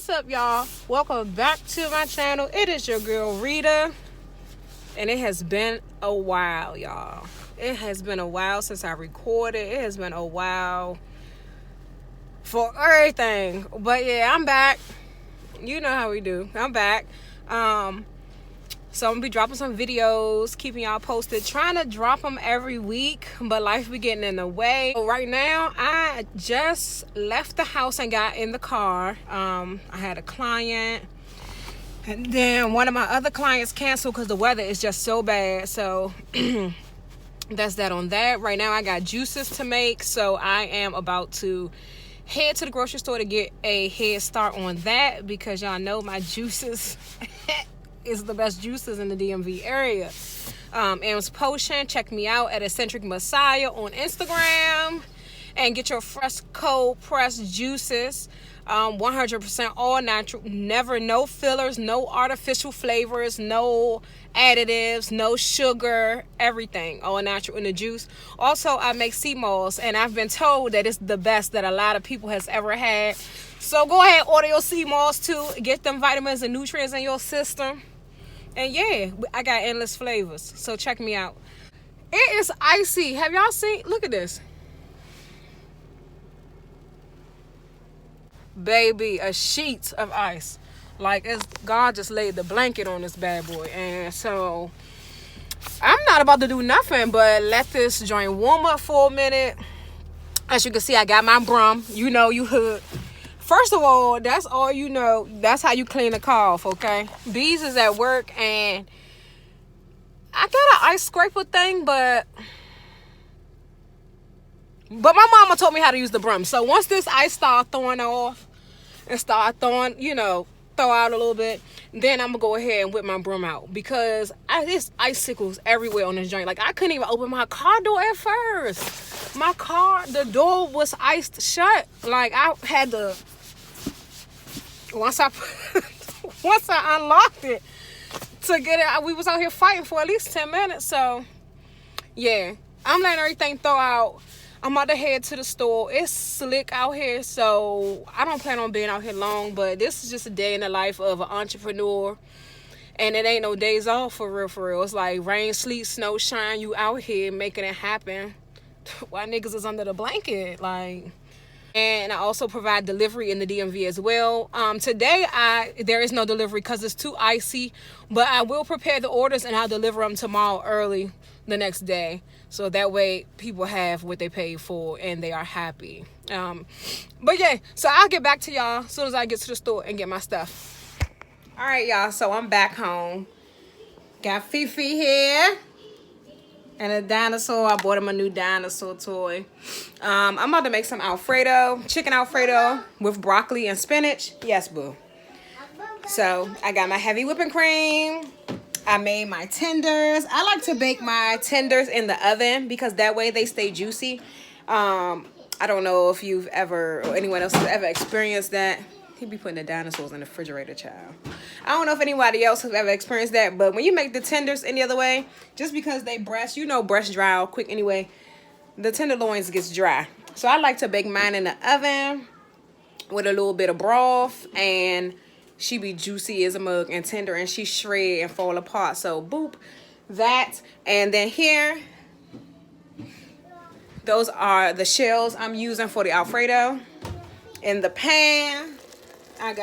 What's up, y'all? Welcome back to my channel. It is your girl Rita, and it has been a while, y'all. It has been a while since I recorded. It has been a while for everything, but yeah, I'm back. You know how we do. I'm back. So I'm gonna be dropping some videos, keeping y'all posted, trying to drop them every week, but life be getting in the way. So right now, I just left the house and got in the car. I had a client, and then one of my other clients canceled because the weather is just so bad. So that's that on that. Right now, I got juices to make, so I am about to head to the grocery store to get a head start on that, because y'all know my juices is the best juices in the DMV area. Am's Potion, check me out at Eccentric Messiah on Instagram and get your fresh cold pressed juices. 100% all natural, no fillers, no artificial flavors, no additives, no sugar, everything all natural in the juice. Also, I make sea moss, and I've been told that it's the best that a lot of people has ever had. So go ahead, order your sea moss too, get them vitamins and nutrients in your system. And yeah, I got endless flavors, so check me out. It is icy. Have y'all seen? Look at this. Baby, a sheet of ice. Like, it's God just laid the blanket on this bad boy. And so I'm not about to do nothing but let this joint warm up for a minute. As you can see, I got my broom. You know, you hood. First of all, that's all you know. That's how you clean a car off, okay? Bees is at work, and I got an ice scraper thing, but my mama told me how to use the broom. So once this ice start throwing off and start throwing, throw out a little bit, then I'm gonna go ahead and whip my broom out, because there's icicles everywhere on this joint. Like, I couldn't even open my car door at first. My car, the door was iced shut. Like, I had to, once I unlocked it to get it, we was out here fighting for at least 10 minutes. So yeah, I'm letting everything thaw out. I'm about to head to the store. It's slick out here, so I don't plan on being out here long, but this is just a day in the life of an entrepreneur, and it ain't no days off for real. It's like rain, sleet, snow, shine, you out here making it happen. Why niggas is under the blanket, like. And I also provide delivery in the DMV as well. Today, there is no delivery because it's too icy, but I will prepare the orders and I'll deliver them tomorrow early the next day. So that way people have what they paid for and they are happy. But yeah, so I'll get back to y'all as soon as I get to the store and get my stuff. All right, y'all, so I'm back home. Got Fifi here. And a dinosaur. I bought him a new dinosaur toy. I'm about to make some Alfredo, chicken Alfredo with broccoli and spinach. Yes, boo. So I got my heavy whipping cream. I made my tenders. I like to bake my tenders in the oven because that way they stay juicy. I don't know if you've ever, or anyone else has ever experienced that. He be putting the dinosaurs in the refrigerator, child. I don't know if anybody else has ever experienced that, but when you make the tenders any other way, just because they breast, breast dry out quick anyway, the tenderloins gets dry. So I like to bake mine in the oven with a little bit of broth, and she be juicy as a mug and tender, and she shred and fall apart. So boop, that. And then here, those are the shells I'm using for the Alfredo. In the pan, I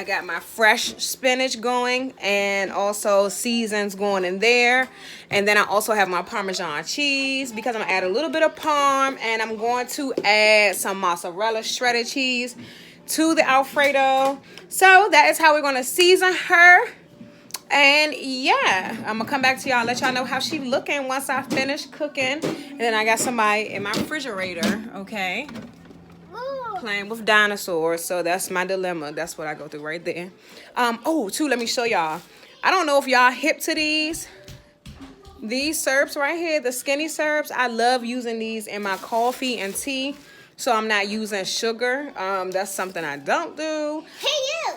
got my fresh spinach going, and also seasons going in there. And then I also have my Parmesan cheese, because I'm gonna add a little bit of Parm, and I'm going to add some mozzarella shredded cheese to the Alfredo. So that is how we're gonna season her. And yeah, I'm gonna come back to y'all, let y'all know how she looking once I finish cooking. And then I got somebody in my refrigerator, okay, playing with dinosaurs. So that's my dilemma. That's what I go through right there. Let me show y'all. I don't know if y'all hip to these syrups right here, the skinny syrups. I love using these in my coffee and tea, so I'm not using sugar. That's something I don't do. Hey, you.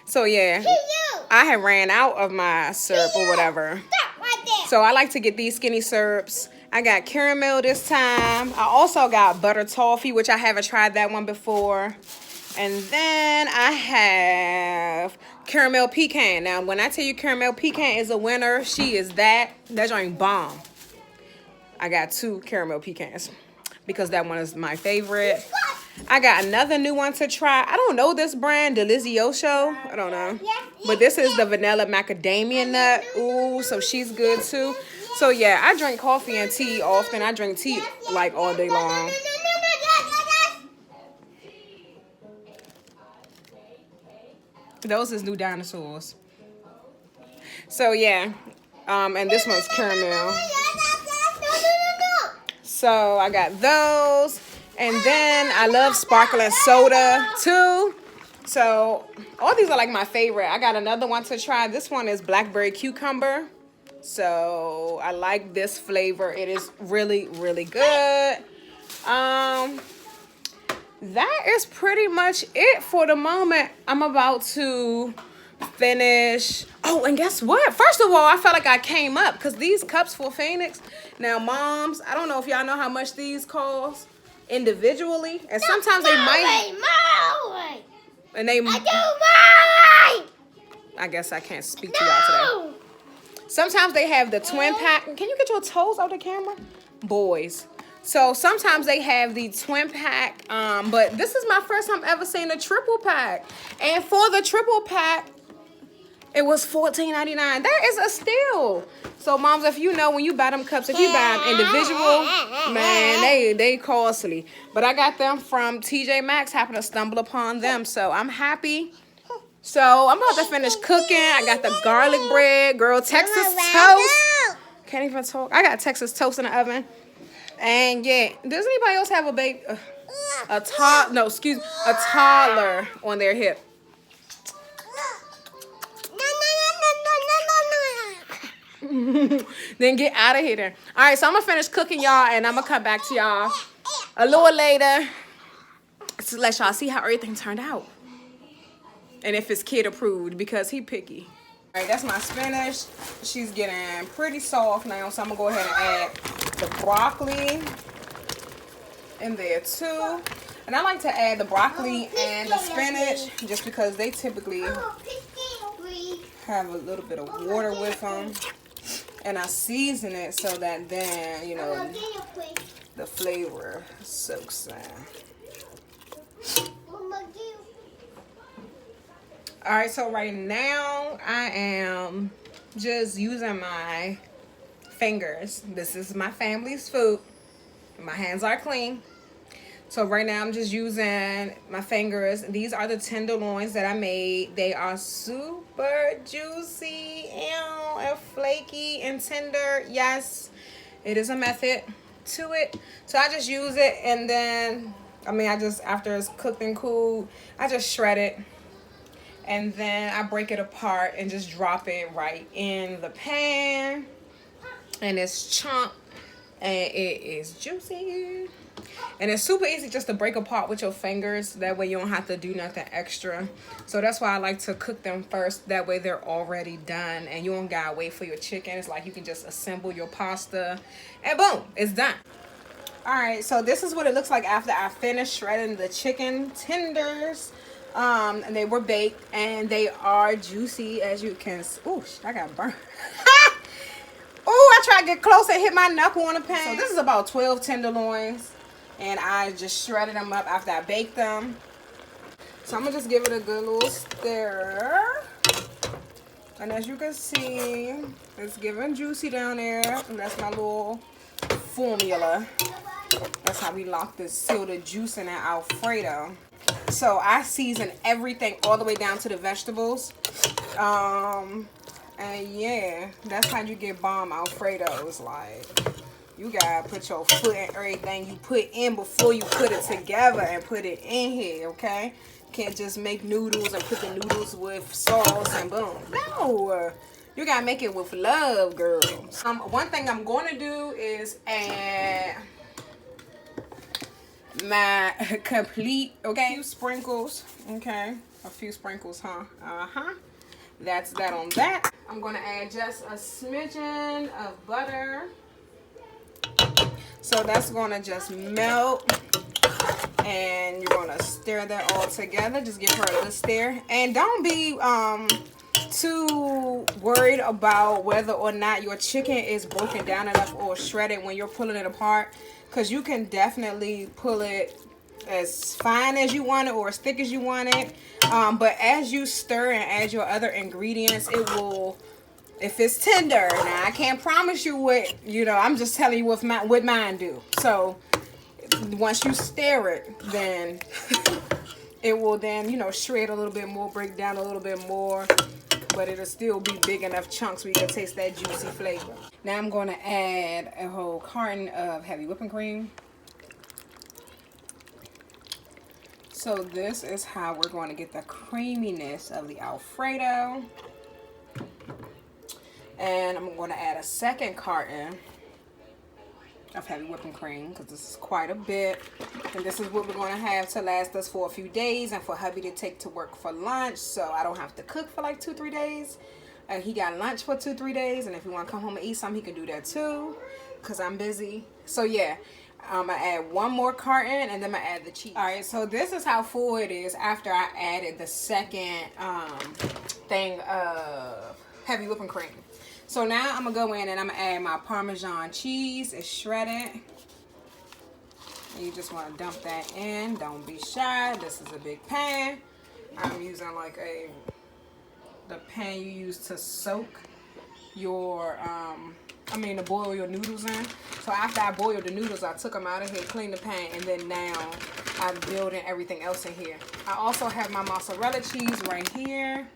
So yeah, Hey, you. I have ran out of my syrup or whatever. Stop right there. So I like to get these skinny syrups, I got caramel this time. I also got butter toffee, which I haven't tried that one before. And then I have caramel pecan. Now, when I tell you caramel pecan is a winner, she is that. That joint bomb. I got 2 caramel pecans because that one is my favorite. I got another new one to try. I don't know this brand, Delizioso. I don't know. But this is the vanilla macadamia nut. Ooh, so she's good too. So yeah, I drink coffee and tea often. I drink tea like all day long. Those is new dinosaurs. So yeah, and this one's caramel. So I got those, and then I love sparkling soda too. So all these are like my favorite. I got another one to try. This one is blackberry cucumber. So I like this flavor. It is really, really good. That is pretty much it for the moment. I'm about to finish. Oh, and guess what? First of all, I felt like I came up because these cups for Phoenix. Now, moms, I don't know if y'all know how much these cost individually. And sometimes they might. And they. I guess I can't speak to y'all today. Sometimes they have the twin pack. Can you get your toes out the camera? Boys. So sometimes they have the twin pack, but this is my first time ever seeing a triple pack. And for the triple pack, it was $14.99. That is a steal. So moms, if you know when you buy them cups, if you buy them individual, man, they costly. But I got them from TJ Maxx, happened to stumble upon them. So I'm happy. So I'm about to finish cooking. I got the garlic bread, girl, Texas toast. Can't even talk. I got Texas toast in the oven. And yeah, does anybody else have a baby, a toddler on their hip? Then get out of here then. All right, so I'm gonna finish cooking, y'all, and I'm gonna come back to y'all a little later to let y'all see how everything turned out and if it's kid approved, because he picky. All right, that's my spinach. She's getting pretty soft now, so I'm gonna go ahead and add the broccoli in there too. And I like to add the broccoli and the spinach just because they typically have a little bit of water with them. And I season it so that then, you know, the flavor soaks in. All right, so right now I am just using my fingers. This is my family's food. My hands are clean. So right now I'm just using my fingers. These are the tenderloins that I made. They are super juicy and flaky and tender. Yes, it is a method to it. So I just use it, and then, after it's cooked and cooled, I just shred it. And then I break it apart and just drop it right in the pan. And it's chunked and it is juicy. And it's super easy just to break apart with your fingers. That way you don't have to do nothing extra. So that's why I like to cook them first. That way they're already done and you don't gotta wait for your chicken. It's like you can just assemble your pasta and boom, it's done. All right, so this is what it looks like after I finished shredding the chicken tenders. And they were baked and they are juicy, as you can see. Ooh, I got burned. Oh, I tried to get close and hit my knuckle on the pan. So this is about 12 tenderloins, and I just shredded them up after I baked them. So I'm gonna just give it a good little stir. And as you can see, it's giving juicy down there. And that's my little formula. That's how we seal the juice in that Alfredo. So I season everything all the way down to the vegetables. And yeah, that's how you get bomb Alfredos. Like, you gotta put your foot in everything you put in before you put it together and put it in here, okay? Can't just make noodles and put the noodles with sauce and boom. No, you gotta make it with love, girls. One thing I'm gonna do is add my complete, okay, a few sprinkles, okay, a few sprinkles, huh? That's that on that. I'm gonna add just a smidgen of butter. So that's gonna just melt, and you're gonna stir that all together. Just give her a good stir, and don't be too worried about whether or not your chicken is broken down enough or shredded when you're pulling it apart, because you can definitely pull it as fine as you want it or as thick as you want it, but as you stir and add your other ingredients, it will, if it's tender. Now I can't promise you what, I'm just telling you what mine do. So once you stir it, then it will then shred a little bit more, break down a little bit more, but it'll still be big enough chunks where you can taste that juicy flavor. Now I'm going to add a whole carton of heavy whipping cream. So this is how we're going to get the creaminess of the Alfredo. And I'm going to add a second carton of heavy whipping cream, because this is quite a bit. And this is what we're going to have to last us for a few days, and for hubby to take to work for lunch, so I don't have to cook for like 2-3 days. And he got lunch for 2-3 days, and if he want to come home and eat something, he can do that too, because I'm busy. So yeah, I'm going to add one more carton, and then I'm going to add the cheese. Alright, so this is how full it is after I added the second thing of heavy whipping cream. So now I'm going to go in and I'm going to add my Parmesan cheese. It's shredded. You just want to dump that in. Don't be shy. This is a big pan. I'm using like the pan you use to soak your, to boil your noodles in. So after I boiled the noodles, I took them out of here, cleaned the pan, and then now I'm building everything else in here. I also have my mozzarella cheese right here.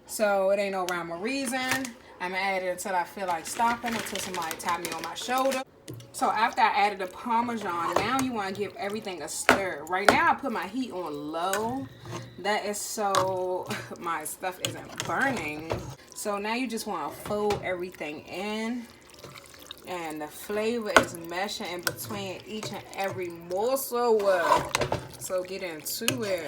So it ain't no rhyme or reason. I'm gonna add it until I feel like stopping, until somebody tap me on my shoulder. So after I added the Parmesan, now you want to give everything a stir. Right now I put my heat on low. That is so my stuff isn't burning. So now you just want to fold everything in, and the flavor is meshing in between each and every morsel. So get into it.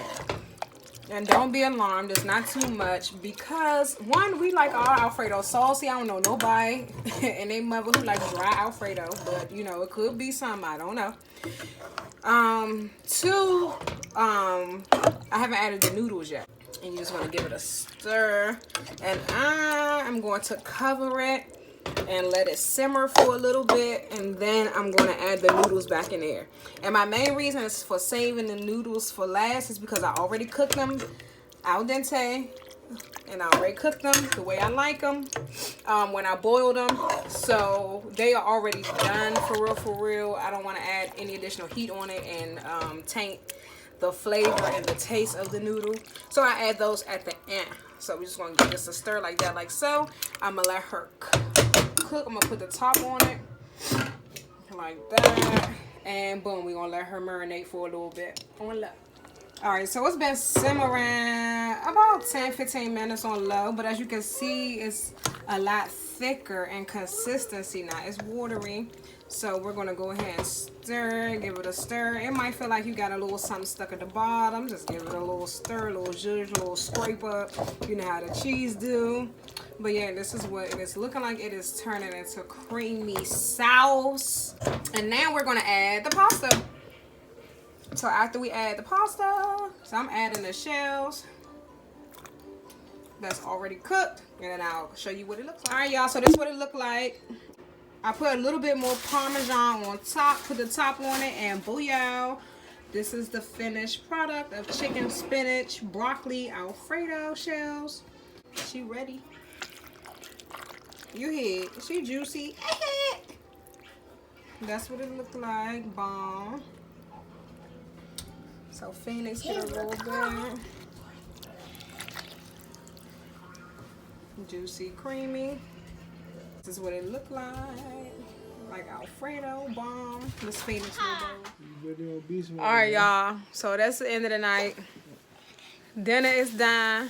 And don't be alarmed, it's not too much, because one, we like our Alfredo saucy. I don't know nobody and they mother who like dry Alfredo, but it could be some, I don't know. Two, I haven't added the noodles yet, and you just want to give it a stir, and I'm going to cover it and let it simmer for a little bit, and then I'm going to add the noodles back in there. And my main reason is for saving the noodles for last is because I already cooked them al dente, and I already cooked them the way I like them when I boiled them, so they are already done for real. I don't want to add any additional heat on it and taint the flavor and the taste of the noodle, so I add those at the end. So we just want to give this a stir like that, like so. I'm gonna let her cook. I'm gonna put the top on it like that, and boom, we're gonna let her marinate for a little bit on low. All right, so it's been simmering about 10-15 minutes on low, but as you can see, it's a lot thicker in consistency now. It's watery, so we're gonna go ahead and stir, give it a stir. It might feel like you got a little something stuck at the bottom. Just give it a little stir, a little zhuzh, a little scrape up. You know how the cheese do. But yeah, this is what it is looking like. It is turning into creamy sauce. And now we're going to add the pasta. So after we add the pasta, so I'm adding the shells that's already cooked. And then I'll show you what it looks like. All right, y'all. So this is what it looked like. I put a little bit more Parmesan on top. Put the top on it, and booyah. This is the finished product of chicken, spinach, broccoli, Alfredo shells. She ready. You hear, she juicy. That's what it looked like. Bomb. So Phoenix get a little bit. Juicy, creamy. This is what it looked like Alfredo. Bomb. Miss Phoenix will go. Alright, y'all. So that's the end of the night. Dinner is done.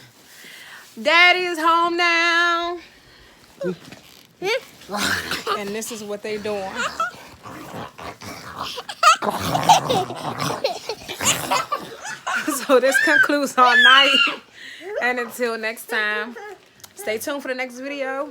Daddy is home now. And this is what they doing. So this concludes our night. And until next time, stay tuned for the next video.